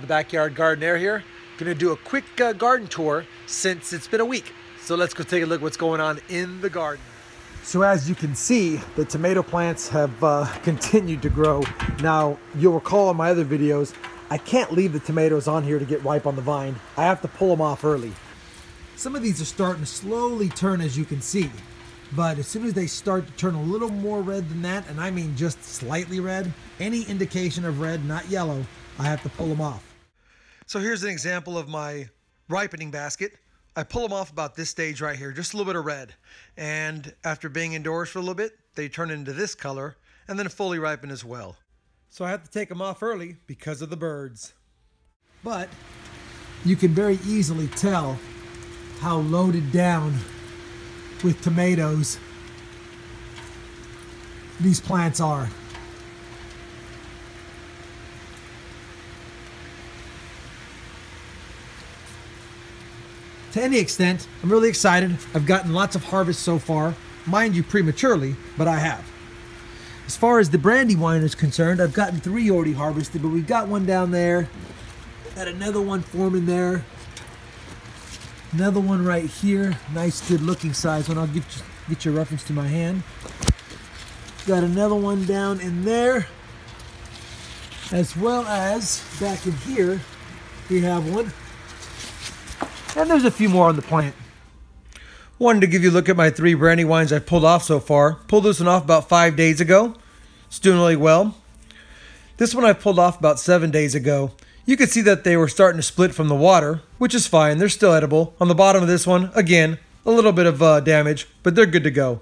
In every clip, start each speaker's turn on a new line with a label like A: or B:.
A: Backyard Garden here. Gonna do a quick garden tour since it's been a week. So let's go take a look at what's going on in the garden. So as you can see, the tomato plants have continued to grow. Now, you'll recall in my other videos, I can't leave the tomatoes on here to get ripe on the vine. I have to pull them off early. Some of these are starting to slowly turn, as you can see. But as soon as they start to turn a little more red than that, and I mean just slightly red, any indication of red, not yellow, I have to pull them off. So here's an example of my ripening basket. I pull them off about this stage right here, just a little bit of red. And after being indoors for a little bit, they turn into this color and then fully ripen as well. So I have to take them off early because of the birds. But you can very easily tell how loaded down with tomatoes these plants are. To any extent, I'm really excited. I've gotten lots of harvest so far, mind you prematurely, but I have. As far as the Brandywine is concerned, I've gotten 3 already harvested, but we've got one down there, got another one forming there. Another one right here, nice good looking size one. I'll get you a reference to my hand. Got another one down in there, as well as back in here we have one, and there's a few more on the plant. Wanted to give you a look at my 3 Brandywines I pulled off so far. Pulled this one off about 5 days ago. It's doing really well. This one I pulled off about 7 days ago. You could see that they were starting to split from the water, which is fine. They're still edible. On the bottom of this one, again, a little bit of damage, but they're good to go.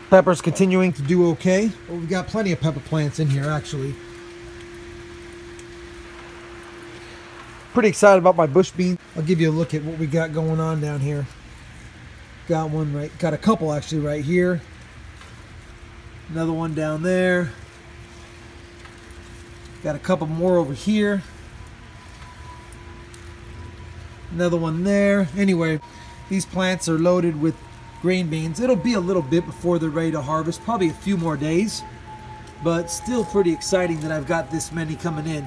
A: Pepper's continuing to do okay. Well, we've got plenty of pepper plants in here, actually. Pretty excited about my bush bean. I'll give you a look at what we got going on down here. Got one right, got a couple actually right here. Another one down there. Got a couple more over here. Another one there. Anyway, these plants are loaded with green beans. It'll be a little bit before they're ready to harvest, probably a few more days, but still pretty exciting that I've got this many coming in.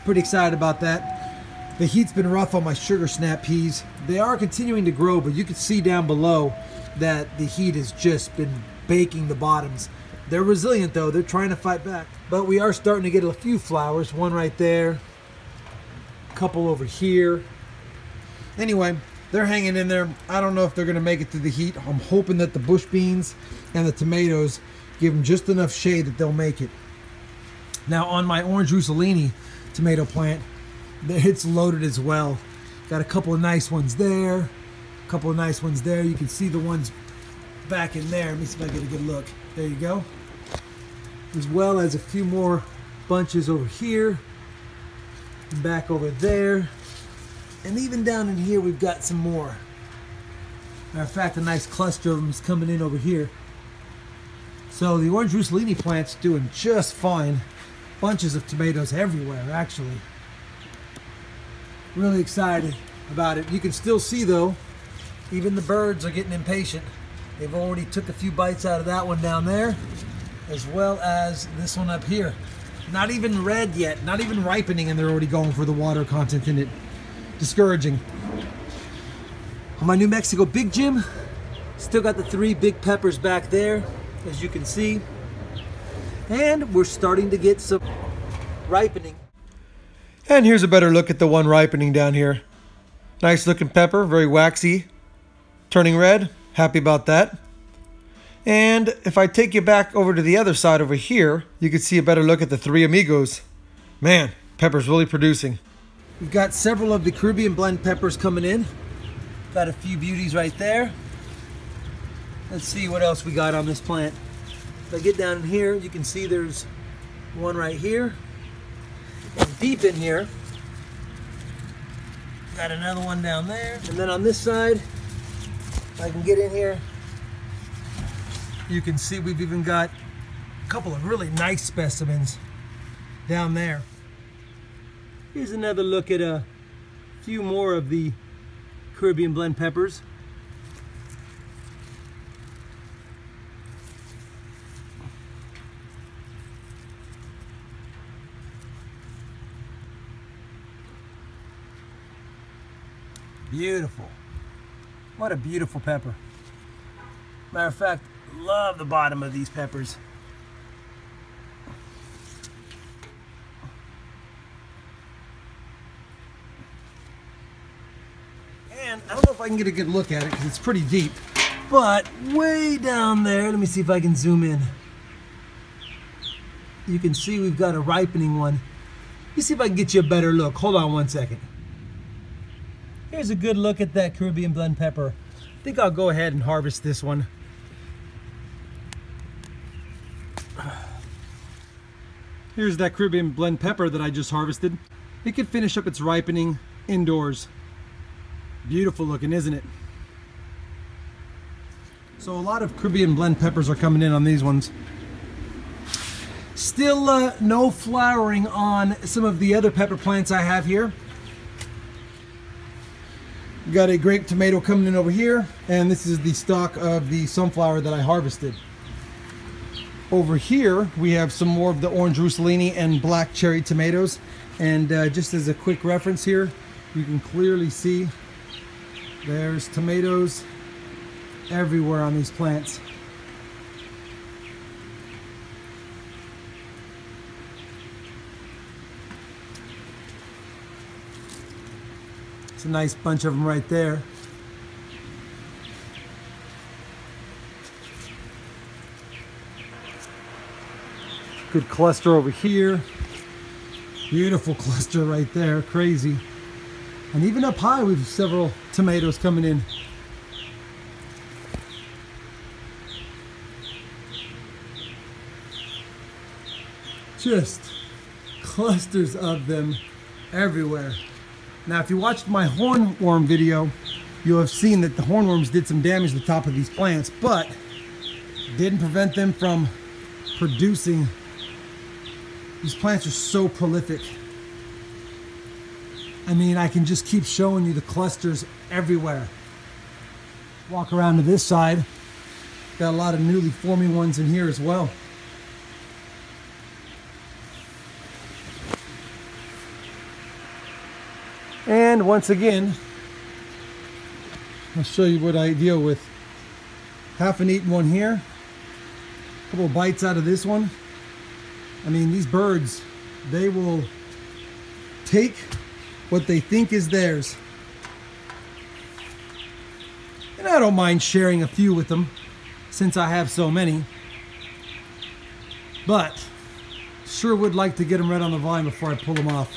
A: Pretty excited about that. The heat's been rough on my sugar snap peas. They are continuing to grow, but you can see down below that the heat has just been baking the bottoms. They're resilient though, they're trying to fight back. But we are starting to get a few flowers, one right there, a couple over here. Anyway, they're hanging in there. I don't know if they're gonna make it through the heat. I'm hoping that the bush beans and the tomatoes give them just enough shade that they'll make it. Now on my orange Rousselini tomato plant, it's loaded as well. Got a couple of nice ones there, a couple of nice ones there. You can see the ones back in there. Let me see if I get a good look. There you go. As well as a few more bunches over here and back over there, and even down in here we've got some more. Matter of fact, a nice cluster of them is coming in over here. So the orange Rousselini plant's doing just fine. Bunches of tomatoes everywhere, actually. Really excited about it. You can still see though, even the birds are getting impatient. They've already took a few bites out of that one down there, as well as this one up here. Not even red yet, not even ripening, and they're already going for the water content in it. Discouraging. On my New Mexico Big Jim, still got the 3 big peppers back there, as you can see. And we're starting to get some ripening. And here's a better look at the one ripening down here. Nice looking pepper, very waxy, turning red. Happy about that. And if I take you back over to the other side over here, you can see a better look at the 3 Amigos. Man, pepper's really producing. We've got several of the Caribbean blend peppers coming in. Got a few beauties right there. Let's see what else we got on this plant. If I get down in here, you can see there's one right here. And deep in here, got another one down there. And then on this side, if I can get in here, you can see we've even got a couple of really nice specimens down there. Here's another look at a few more of the Caribbean blend peppers. Beautiful. What a beautiful pepper. Matter of fact, love the bottom of these peppers. And I don't know if I can get a good look at it because it's pretty deep, but way down there, let me see if I can zoom in. You can see we've got a ripening one. Let me see if I can get you a better look. Hold on one second. Here's a good look at that Caribbean blend pepper. I think I'll go ahead and harvest this one. Here's that Caribbean blend pepper that I just harvested. It could finish up its ripening indoors. Beautiful looking, isn't it? So a lot of Caribbean blend peppers are coming in on these ones. Still no flowering on some of the other pepper plants I have here. Got a grape tomato coming in over here, and this is the stalk of the sunflower that I harvested. Over here we have some more of the orange Rousselini and black cherry tomatoes, and just as a quick reference here, you can clearly see there's tomatoes everywhere on these plants. It's a nice bunch of them right there. Good cluster over here. Beautiful cluster right there, crazy. And even up high we have several tomatoes coming in. Just clusters of them everywhere. Now if you watched my hornworm video, you'll have seen that the hornworms did some damage to the top of these plants, but didn't prevent them from producing. These plants are so prolific. I mean, I can just keep showing you the clusters everywhere. Walk around to this side. Got a lot of newly forming ones in here as well. And once again, I'll show you what I deal with. Half an eaten one here. A couple of bites out of this one. I mean, these birds, they will take what they think is theirs. And I don't mind sharing a few with them since I have so many. But sure would like to get them right on the vine before I pull them off.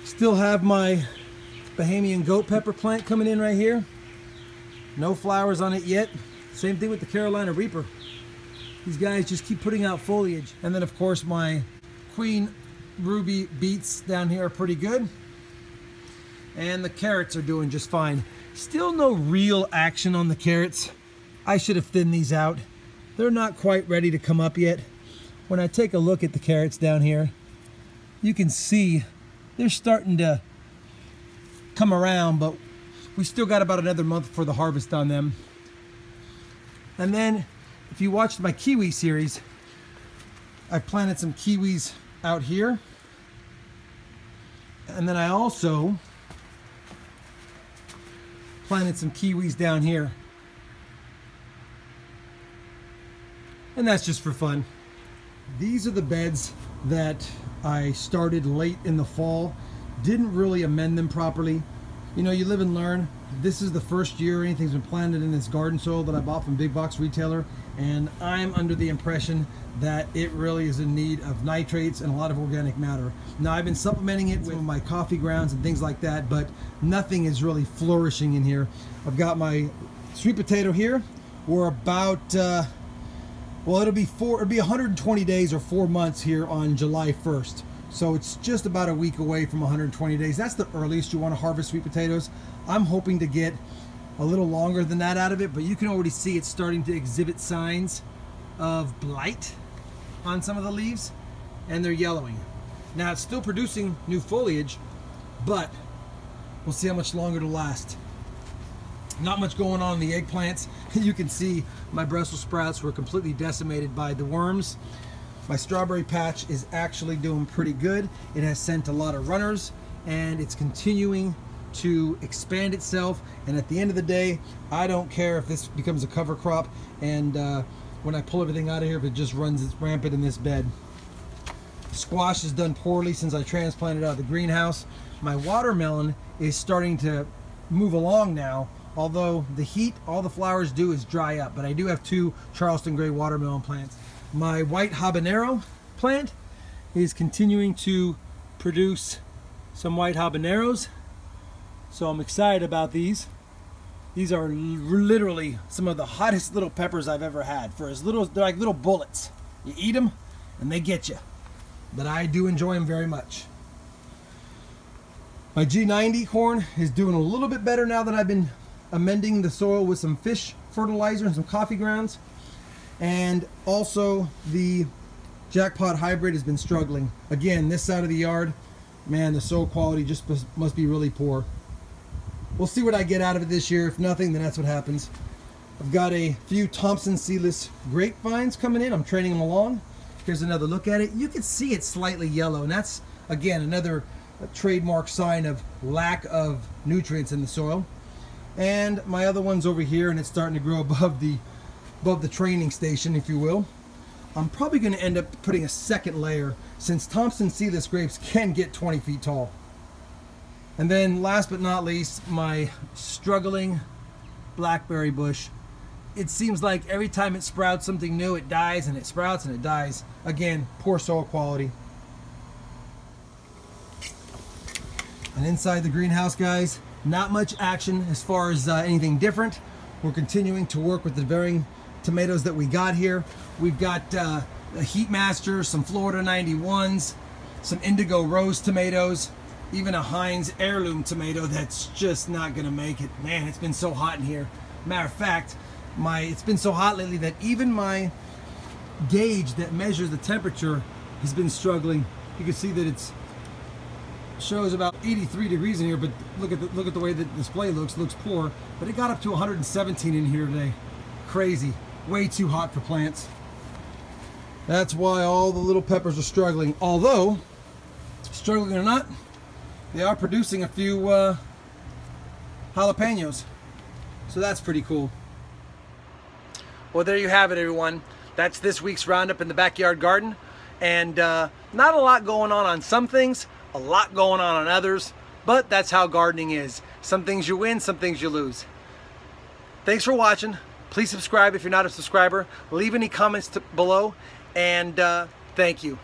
A: Still have my Bahamian goat pepper plant coming in right here. No flowers on it yet. Same thing with the Carolina Reaper. These guys just keep putting out foliage. And then of course my Queen Ruby beets down here are pretty good. And the carrots are doing just fine. Still no real action on the carrots. I should have thinned these out. They're not quite ready to come up yet. When I take a look at the carrots down here, you can see they're starting to come around, but we still got about another month for the harvest on them. And then if you watched my kiwi series, I planted some kiwis out here. And then I also planted some kiwis down here. And that's just for fun. These are the beds that I started late in the fall. Didn't really amend them properly. You know, you live and learn. This is the first year anything's been planted in this garden soil that I bought from Big Box Retailer, and I'm under the impression that it really is in need of nitrates and a lot of organic matter. Now I've been supplementing it with my coffee grounds and things like that, but nothing is really flourishing in here. I've got my sweet potato here. We're about well, it'll be 120 days or 4 months here on July 1st. So it's just about a week away from 120 days. That's the earliest you want to harvest sweet potatoes. I'm hoping to get a little longer than that out of it, but you can already see it's starting to exhibit signs of blight on some of the leaves, and they're yellowing. Now it's still producing new foliage, but we'll see how much longer it'll last. Not much going on in the eggplants. You can see my Brussels sprouts were completely decimated by the worms. My strawberry patch is actually doing pretty good. It has sent a lot of runners, and it's continuing to expand itself. And at the end of the day, I don't care if this becomes a cover crop, and when I pull everything out of here, if it just runs its rampant in this bed. Squash has done poorly since I transplanted out of the greenhouse. My watermelon is starting to move along now, although the heat, all the flowers do is dry up. But I do have 2 Charleston Gray watermelon plants. My white habanero plant is continuing to produce some white habaneros, so I'm excited about these. These are literally some of the hottest little peppers I've ever had. For as little, they're like little bullets. You eat them and they get you. But I do enjoy them very much. My G90 corn is doing a little bit better now that I've been amending the soil with some fish fertilizer and some coffee grounds. And also the Jackpot hybrid has been struggling. Again, this side of the yard, man, the soil quality just must be really poor. We'll see what I get out of it this year. If nothing, then that's what happens. I've got a few Thompson seedless grapevines coming in. I'm training them along. Here's another look at it. You can see it's slightly yellow, and that's, again, another trademark sign of lack of nutrients in the soil. And my other one's over here, and it's starting to grow above the training station, if you will. I'm probably going to end up putting a second layer, since Thompson seedless grapes can get 20 feet tall. And then last but not least, my struggling blackberry bush. It seems like every time it sprouts something new, it dies, and it sprouts and it dies. Again, poor soil quality. And inside the greenhouse, guys, not much action as far as anything different. We're continuing to work with the varying tomatoes that we got here. We've got a Heatmaster, some Florida 91s, some Indigo Rose tomatoes, even a Heinz heirloom tomato that's just not gonna make it. Man, it's been so hot in here. Matter of fact, it's been so hot lately that even my gauge that measures the temperature has been struggling. You can see that it's shows about 83 degrees in here, but look at the way the display looks poor. But it got up to 117 in here today. Crazy, way too hot for plants. That's why all the little peppers are struggling. Although, struggling or not, they are producing a few jalapenos. So that's pretty cool. Well, there you have it, everyone. That's this week's Roundup in the Backyard Garden. And not a lot going on some things, a lot going on others, but that's how gardening is. Some things you win, some things you lose. Thanks for watching. Please subscribe if you're not a subscriber. Leave any comments below, and thank you.